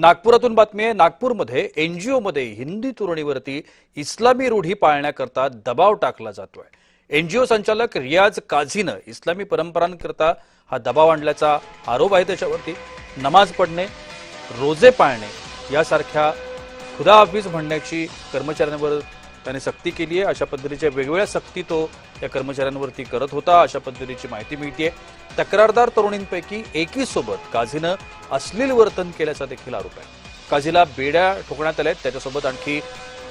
नागपुरातून बातमी आहे। नागपूरमध्ये एनजीओ मध्ये हिंदी तरुणीवरती इस्लामी रूढी पाळण्याकरता दबाव टाकला जातोय। एनजीओ संचालक रियाज काझीनं इस्लामी परंपरांकरता हा दबाव आणल्याचा आरोप आहे त्याच्यावरती। नमाज पढणे, रोजे पाळणे यासारख्या खुदा हाफिज म्हणण्याची कर्मचाऱ्यांवर त्याने सक्ती केली आहे। अशा पद्धतीच्या वेगवेगळ्या सक्ती तो या कर्मचाऱ्यांवरती करत होता, अशा पद्धतीची माहिती मिळते। तक्रारदार तरुणींपैकी एकीसोबत काझीनं अश्लील वर्तन केल्याचा देखील आरोप आहे। काझीला बेड्या ठोकण्यात आल्यात, त्याच्यासोबत आणखी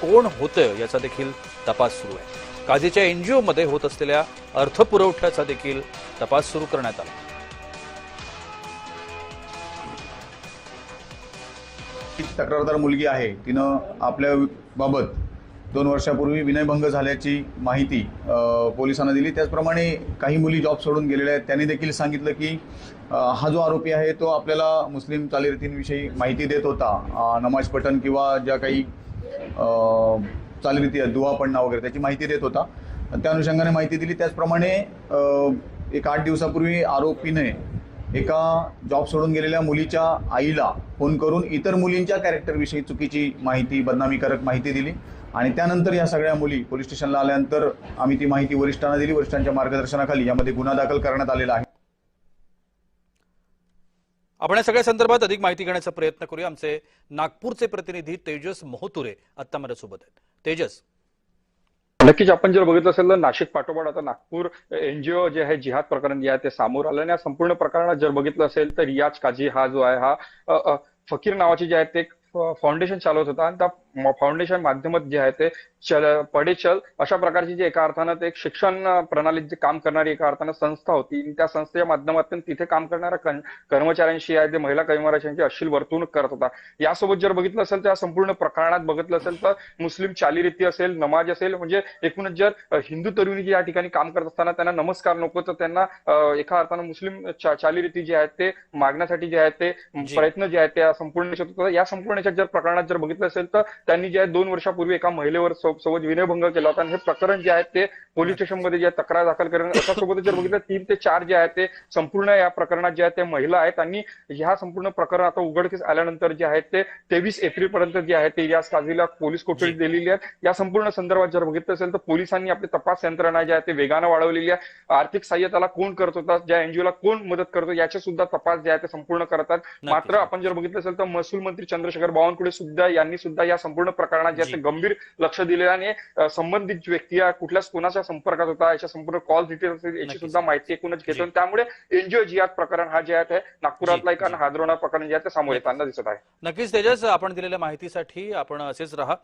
कोण होतं याचा देखील तपास सुरू आहे। काझीच्या एनजीओ मध्ये होत असलेल्या अर्थपुरवठ्याचा देखील तपास सुरू करण्यात आला। तक्रारदार मुलगी आहे, तिनं आपल्या बाबत 2 वर्षापूर्वी विनयभंग झाल्याची माहिती पोलिसांना दिली। त्याचप्रमाणे काही मुली जॉब सोडून गेलेल्या आहेत, त्यांनी देखील सांगितलं की हा जो आरोपी आहे तो आपल्याला मुस्लिम चालीरीतींविषयी माहिती देत होता, नमाज पठण किंवा ज्या काही चालीरीती आहेत, दुआ पडणं वगैरे त्याची माहिती देत होता। त्या अनुषंगाने माहिती दिली। त्याचप्रमाणे एक 8 दिवसापूर्वी आरोपीने एका जॉब सोडून गेलेल्या मुलीच्या आईला फोन करून इतर मुलींच्या कॅरेक्टरविषयी चुकीची माहिती, बदनामीकारक माहिती दिली आणि त्यानंतर या सगळ्या मुली पोलीस स्टेशनला आल्यानंतर आम्ही ती माहिती वरिष्ठांना दिली। वरिष्ठांच्या मार्गदर्शनाखाली यामध्ये गुन्हा दाखल करण्यात आलेला आहे। आपण या सगळ्या संदर्भात अधिक माहिती घेण्याचा प्रयत्न करूया। आमचे नागपूरचे प्रतिनिधी तेजस मोहतुरे आता माझ्यासोबत आहेत। तेजस, नक्कीच आपण जर बघितलं असेल तर नाशिक पाठोपाठ आता नागपूर एनजीओ जे आहे जिहाद प्रकरण जे आहे ते समोर आलं आणि या संपूर्ण प्रकरणात जर बघितलं असेल तर रियाज काझी हा जो आहे हा फकीर नावाची जे आहे ते फाउंडेशन चालवत होता आणि त्या फाउंडेशन माध्यमात जे आहे ते पढे चल अशा प्रकारची जी एका अर्थानं ते एक शिक्षण प्रणालीत जे काम करणारी एका अर्थानं संस्था होती। त्या संस्थेच्या माध्यमातून तिथे काम करणाऱ्या कर्मचाऱ्यांशी आहे ते महिला कर्मचाऱ्यांची अश्लील वर्तणूक करत होता। यासोबत जर बघितलं असेल तर या संपूर्ण प्रकरणात बघितलं असेल तर मुस्लिम चालीरीती असेल, नमाज असेल, म्हणजे एकूणच जर हिंदू तरुणी जी या ठिकाणी काम करत असताना त्यांना नमस्कार नको तर त्यांना एका अर्थानं मुस्लिम चालीरीती जे आहेत ते मागण्यासाठी जे आहेत ते प्रयत्न जे आहेत त्या संपूर्ण या संपूर्ण जर प्रकरणात जर बघितलं असेल तर त्यांनी जे आहे 2 वर्षापूर्वी एका महिलेवर सोबत विनयभंग केला होता आणि हे प्रकरण जे आहे ते पोलीस स्टेशनमध्ये जे तक्रार दाखल करणं अशा सोबत जर बघितलं 3 ते 4 जे आहेत ते संपूर्ण या प्रकरणात जे आहेत ते महिला आहेत आणि ह्या संपूर्ण प्रकरण आता उघडकीस आल्यानंतर जे आहेत ते 23 एप्रिल पर्यंत जे आहे ते रियाज काझीला पोलीस कोठडी दिलेली आहे। या संपूर्ण संदर्भात जर बघितलं असेल तर पोलिसांनी आपली तपास यंत्रणा जी आहे ते वेगानं वाढवलेली आहे। आर्थिक सहाय्यताला कोण करत होता, ज्या एनजीओला कोण मदत करतो याचे सुद्धा तपास जे आहे ते संपूर्ण करतात। मात्र आपण जर बघितलं असेल तर महसूल मंत्री चंद्रशेखर बावनकुळे सुद्धा यांनी सुद्धा या संपूर्ण प्रकरणात जे आहे ते गंभीर लक्ष दिले आणि संबंधित व्यक्ती कुठल्या कोणाच्या संपर्कात होता याच्या संपूर्ण कॉल डिटेल्स याची सुद्धा माहिती एकूणच घेतो। त्यामुळे एनजीओ जिहाद प्रकरण हा जे आहे नागपुरातला एक हादरवणारं प्रकरण जे आहे ते समोर येताना दिसत आहे। नक्कीच तेजस, आपण दिलेल्या माहितीसाठी आपण असेच राहा।